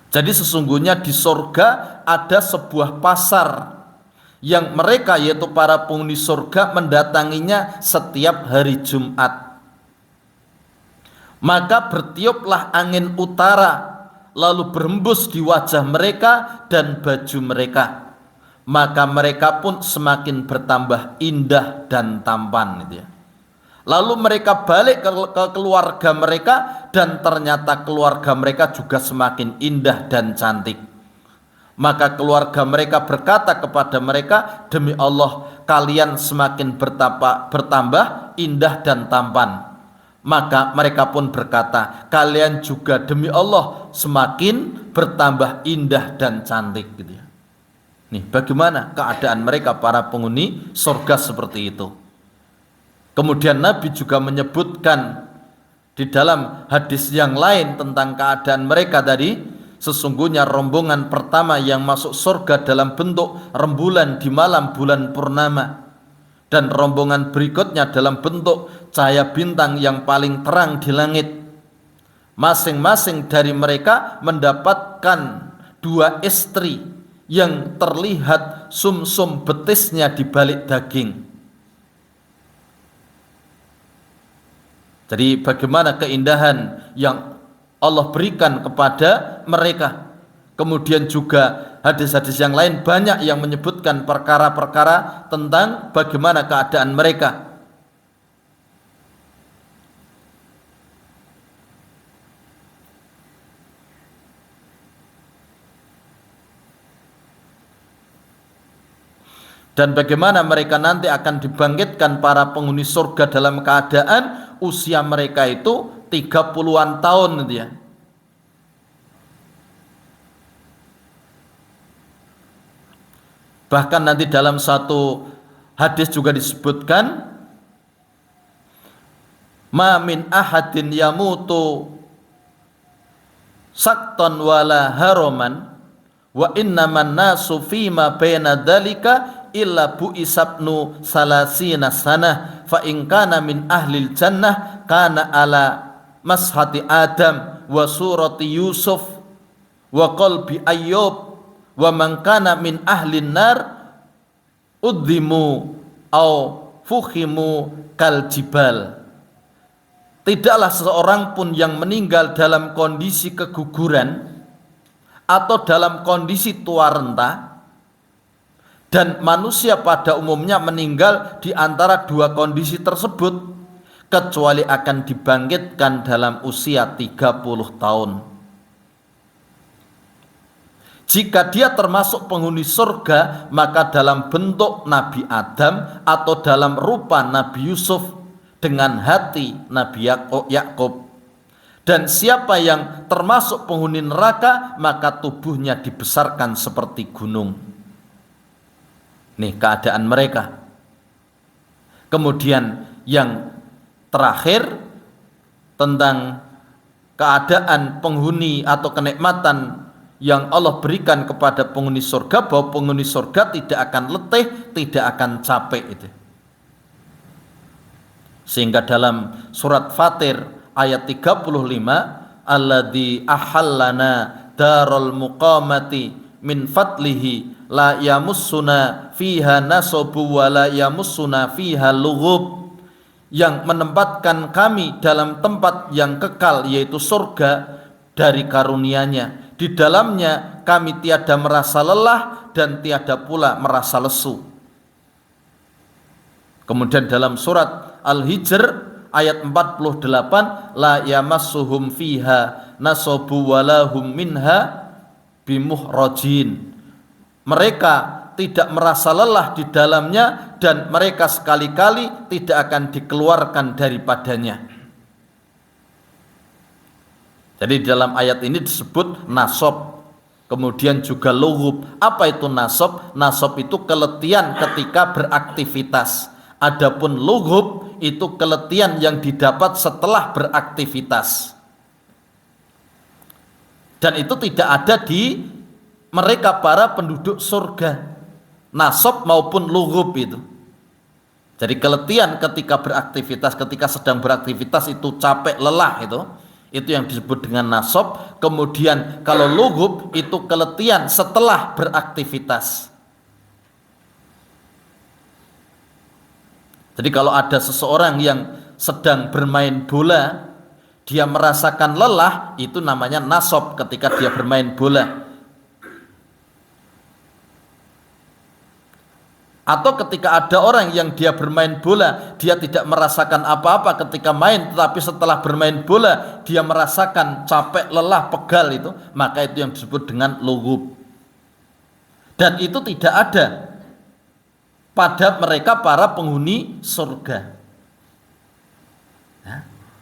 Jadi sesungguhnya di surga ada sebuah pasar yang mereka yaitu para penghuni surga mendatanginya setiap hari Jumat. Maka bertiuplah angin utara lalu berembus di wajah mereka dan baju mereka, maka mereka pun semakin bertambah indah dan tampan gitu ya. Lalu mereka balik ke keluarga mereka dan ternyata keluarga mereka juga semakin indah dan cantik. Maka keluarga mereka berkata kepada mereka, "Demi Allah, kalian semakin bertambah indah dan tampan." Maka mereka pun berkata, "Kalian juga demi Allah semakin bertambah indah dan cantik." Gitu ya. Nih, bagaimana keadaan mereka para penghuni surga seperti itu. Kemudian Nabi juga menyebutkan di dalam hadis yang lain tentang keadaan mereka tadi, sesungguhnya rombongan pertama yang masuk surga dalam bentuk rembulan di malam bulan purnama, dan rombongan berikutnya dalam bentuk cahaya bintang yang paling terang di langit. Masing-masing dari mereka mendapatkan 2 istri yang terlihat sumsum betisnya di balik daging. Jadi bagaimana keindahan yang Allah berikan kepada mereka. Kemudian juga hadis-hadis yang lain banyak yang menyebutkan perkara-perkara tentang bagaimana keadaan mereka. Dan bagaimana mereka nanti akan dibangkitkan para penghuni surga dalam keadaan usia mereka itu 30-an tahun gitu ya. Bahkan nanti dalam satu hadis juga disebutkan, "Ma min ahadin yamutu sakton wala haroman wa innaman nasu fima baina dzalika illa bu'isabnu salasina sanah fa in kana min ahlil jannah kana ala mashati Adam wa surati Yusuf wa qalbi Ayyub wa man kana min ahlin nar udhimu au fuhimu kal jibal." Tidaklah seseorang pun yang meninggal dalam kondisi keguguran atau dalam kondisi tua renta, dan manusia pada umumnya meninggal di antara 2 kondisi tersebut, kecuali akan dibangkitkan dalam usia 30 tahun. Jika dia termasuk penghuni surga, maka dalam bentuk Nabi Adam atau dalam rupa Nabi Yusuf dengan hati Nabi Yakub. Dan siapa yang termasuk penghuni neraka, maka tubuhnya dibesarkan seperti gunung. Nih keadaan mereka. Kemudian yang terakhir tentang keadaan penghuni atau kenikmatan yang Allah berikan kepada penghuni surga, bahwa penghuni surga tidak akan letih, tidak akan capek itu. Sehingga dalam surat Fatir ayat 35, "Alladzi ahallana darul muqamati min fadlihi la yamussuna fiha nasabu wa la yamussuna fiha lughub, yang menempatkan kami dalam tempat yang kekal yaitu surga dari karunia-Nya. Di dalamnya kami tiada merasa lelah dan tiada pula merasa lesu. Kemudian dalam surat Al-Hijr ayat 48, la yamassuhum fiha nasabu walahum minha bimuhrajin. Mereka tidak merasa lelah di dalamnya dan mereka sekali-kali tidak akan dikeluarkan daripadanya. Jadi dalam ayat ini disebut nasab, kemudian juga lughub. Apa itu nasab? Nasab itu keletihan ketika beraktivitas. Adapun lughub itu keletihan yang didapat setelah beraktivitas. Dan itu tidak ada di mereka para penduduk surga, nasab maupun lughub itu. Jadi keletihan ketika beraktivitas, ketika sedang beraktivitas itu capek, lelah, itu yang disebut dengan nasab. Kemudian kalau lughub itu keletihan setelah beraktivitas. Jadi kalau ada seseorang yang sedang bermain bola, dia merasakan lelah, itu namanya nasab ketika dia bermain bola. Atau ketika ada orang yang dia bermain bola, dia tidak merasakan apa-apa ketika main, tetapi setelah bermain bola dia merasakan capek, lelah, pegal, itu maka itu yang disebut dengan lughub. Dan itu tidak ada pada mereka para penghuni surga.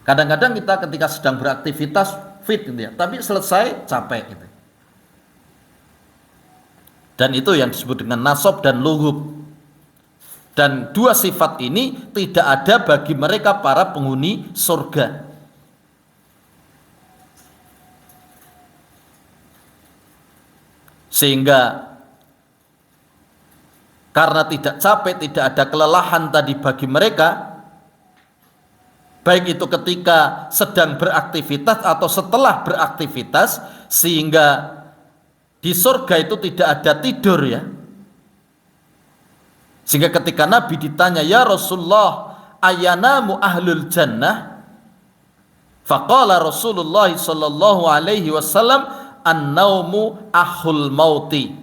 Kadang-kadang kita ketika sedang beraktivitas fit tapi selesai capek gitu. Dan itu yang disebut dengan nasab dan lughub. Dan dua sifat ini tidak ada bagi mereka para penghuni surga. Sehingga karena tidak capek, tidak ada kelelahan tadi bagi mereka, baik itu ketika sedang beraktivitas atau setelah beraktivitas, sehingga di surga itu tidak ada tidur ya. Sehingga ketika Nabi ditanya, ya Rasulullah, ayanamu ahlul jannah? Faqala Rasulullah sallallahu alaihi wasallam, an-naumu ahul mauti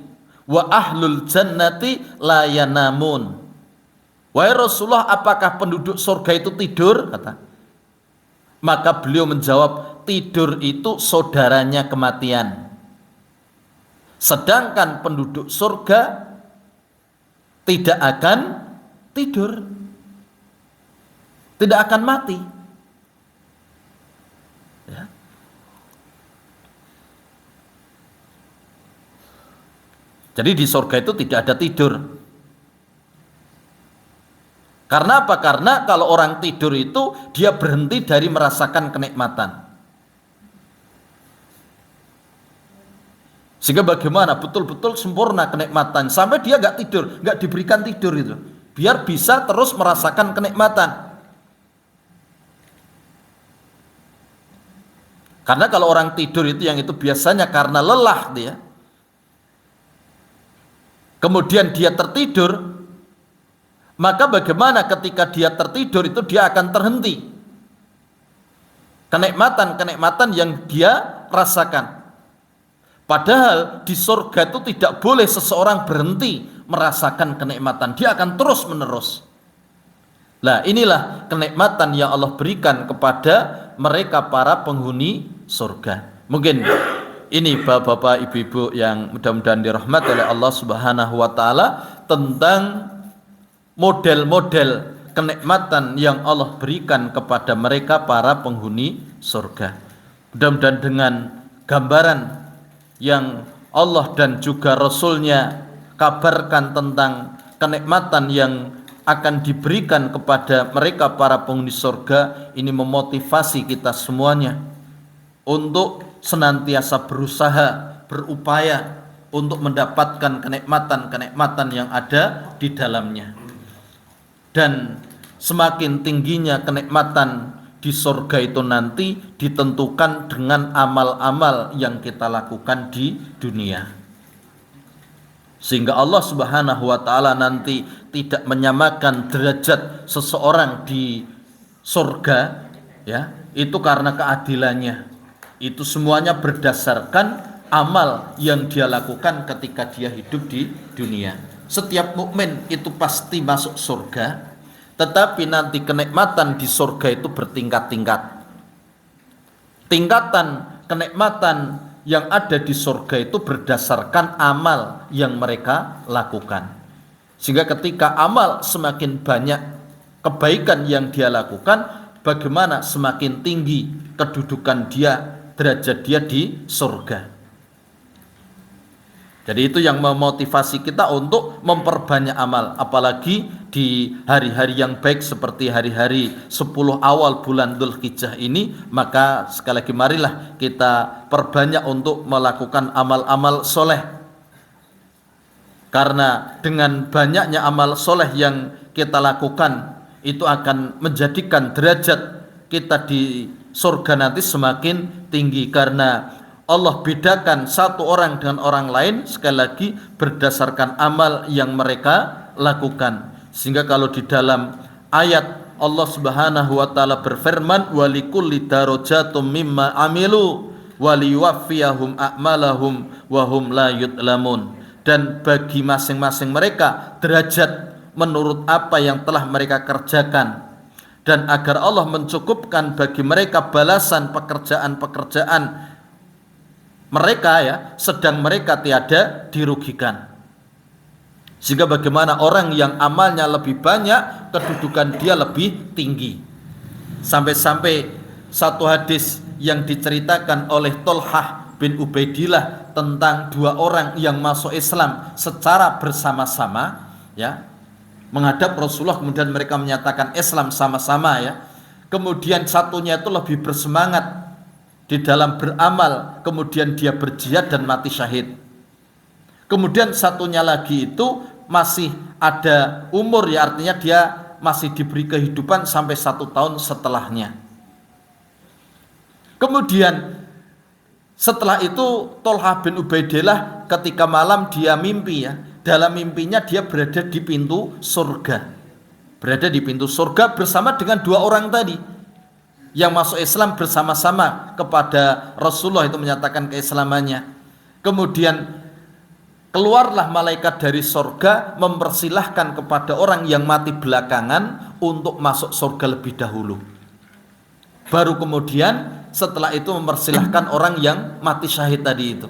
wa ahlul jannati la yanamun. Wahai Rasulullah, apakah penduduk surga itu tidur? Kata. Maka beliau menjawab, tidur itu saudaranya kematian. Sedangkan penduduk surga tidak akan tidur, tidak akan mati. Ya. Jadi di surga itu tidak ada tidur. Karena apa? Karena kalau orang tidur itu dia berhenti dari merasakan kenikmatan. Sehingga bagaimana betul-betul sempurna kenikmatan sampai dia nggak tidur, nggak diberikan tidur itu, biar bisa terus merasakan kenikmatan. Karena kalau orang tidur itu yang itu biasanya karena lelah dia, kemudian dia tertidur, maka bagaimana ketika dia tertidur itu dia akan terhenti kenikmatan-kenikmatan yang dia rasakan. Padahal di surga itu tidak boleh seseorang berhenti merasakan kenikmatan, dia akan terus menerus. Nah, inilah kenikmatan yang Allah berikan kepada mereka para penghuni surga. Mungkin ini bapak-bapak, ibu-ibu yang mudah-mudahan dirahmati oleh Allah Subhanahu wa taala tentang model-model kenikmatan yang Allah berikan kepada mereka para penghuni surga. Mudah-mudahan dengan gambaran yang Allah dan juga Rasul-Nya kabarkan tentang kenikmatan yang akan diberikan kepada mereka para penghuni surga ini memotivasi kita semuanya untuk senantiasa berusaha, berupaya untuk mendapatkan kenikmatan-kenikmatan yang ada di dalamnya. Dan semakin tingginya kenikmatan di surga itu nanti ditentukan dengan amal-amal yang kita lakukan di dunia. Sehingga Allah Subhanahu wa taala nanti tidak menyamakan derajat seseorang di surga, ya, itu karena keadilannya. Itu semuanya berdasarkan amal yang dia lakukan ketika dia hidup di dunia. Setiap mukmin itu pasti masuk surga, tetapi nanti kenikmatan di surga itu bertingkat-tingkat. Tingkatan kenikmatan yang ada di surga itu berdasarkan amal yang mereka lakukan. Sehingga ketika amal semakin banyak kebaikan yang dia lakukan, bagaimana semakin tinggi kedudukan dia, derajat dia di surga. Jadi itu yang memotivasi kita untuk memperbanyak amal, apalagi di hari-hari yang baik seperti hari-hari 10 awal bulan Dzulhijjah ini. Maka sekali lagi marilah kita perbanyak untuk melakukan amal-amal soleh, karena dengan banyaknya amal soleh yang kita lakukan itu akan menjadikan derajat kita di surga nanti semakin tinggi, karena Allah bedakan satu orang dengan orang lain sekali lagi berdasarkan amal yang mereka lakukan. Sehingga kalau di dalam ayat Allah Subhanahu wa taala berfirman, walikulli darajatum mimma amilu waliwaffiyahum a'malahum wa hum la yudlamun. Dan bagi masing-masing mereka derajat menurut apa yang telah mereka kerjakan, dan agar Allah mencukupkan bagi mereka balasan pekerjaan-pekerjaan mereka, ya, sedang mereka tiada dirugikan. Sehingga bagaimana orang yang amalnya lebih banyak, kedudukan dia lebih tinggi. Sampai-sampai satu hadis yang diceritakan oleh Thalhah bin Ubaidillah tentang dua orang yang masuk Islam secara bersama-sama, ya, menghadap Rasulullah, kemudian mereka menyatakan Islam sama-sama, ya. Kemudian satunya itu lebih bersemangat di dalam beramal, kemudian dia berjihad dan mati syahid. Kemudian satunya lagi itu masih ada umur, ya, artinya dia masih diberi kehidupan sampai 1 tahun setelahnya. Kemudian setelah itu Thalhah bin Ubaidillah ketika malam dia mimpi, ya, dalam mimpinya dia berada di pintu surga, berada di pintu surga bersama dengan dua orang tadi yang masuk Islam bersama-sama kepada Rasulullah, itu menyatakan keislamannya. Kemudian keluarlah malaikat dari surga mempersilahkan kepada orang yang mati belakangan untuk masuk surga lebih dahulu. Baru kemudian setelah itu mempersilahkan orang yang mati syahid tadi itu.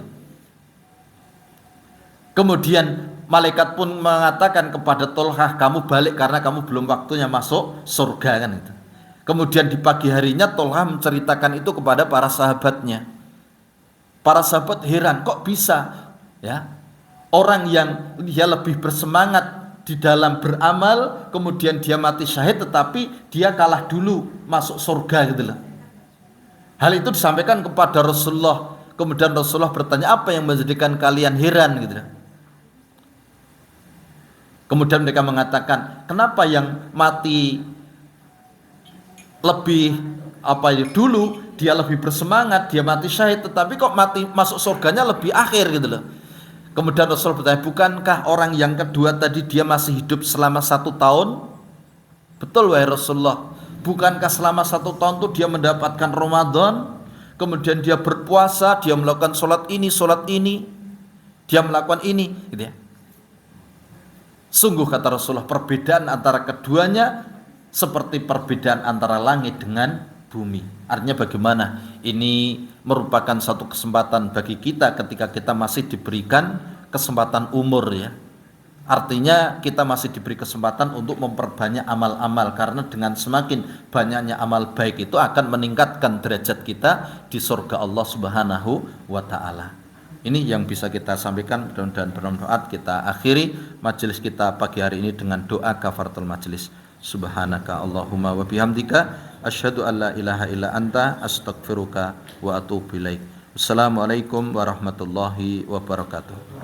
Kemudian malaikat pun mengatakan kepada Thalhah, kamu balik karena kamu belum waktunya masuk surga, kan itu. Kemudian di pagi harinya Thalhah menceritakan itu kepada para sahabatnya. Para sahabat heran, kok bisa, ya, orang yang dia lebih bersemangat di dalam beramal, kemudian dia mati syahid, tetapi dia kalah dulu masuk surga, gitu loh. Hal itu disampaikan kepada Rasulullah. Kemudian Rasulullah bertanya, apa yang menjadikan kalian heran, gitu loh. Kemudian mereka mengatakan, kenapa yang mati lebih dulu dia lebih bersemangat, dia mati syahid, tetapi kok mati masuk surganya lebih akhir, gitu loh. Kemudian Rasul bertanya, bukankah orang yang kedua tadi dia masih hidup selama 1 tahun? Betul wahai Rasulullah. Bukankah selama 1 tahun itu dia mendapatkan Ramadan, kemudian dia berpuasa, dia melakukan sholat ini, dia melakukan ini, gitu ya. Sungguh kata Rasulullah, perbedaan antara keduanya seperti perbedaan antara langit dengan bumi. Artinya bagaimana? Ini merupakan satu kesempatan bagi kita ketika kita masih diberikan kesempatan umur, ya. Artinya kita masih diberi kesempatan untuk memperbanyak amal-amal, karena dengan semakin banyaknya amal baik itu akan meningkatkan derajat kita di surga Allah Subhanahu wa taala. Ini yang bisa kita sampaikan, dan berdoa kita akhiri majelis kita pagi hari ini dengan doa kafaratul majelis. Subhanaka Allahumma wa bihamdika asyhadu an la ilaha illa anta astaghfiruka wa atubu ilaik. Wassalamualaikum warahmatullahi wabarakatuh.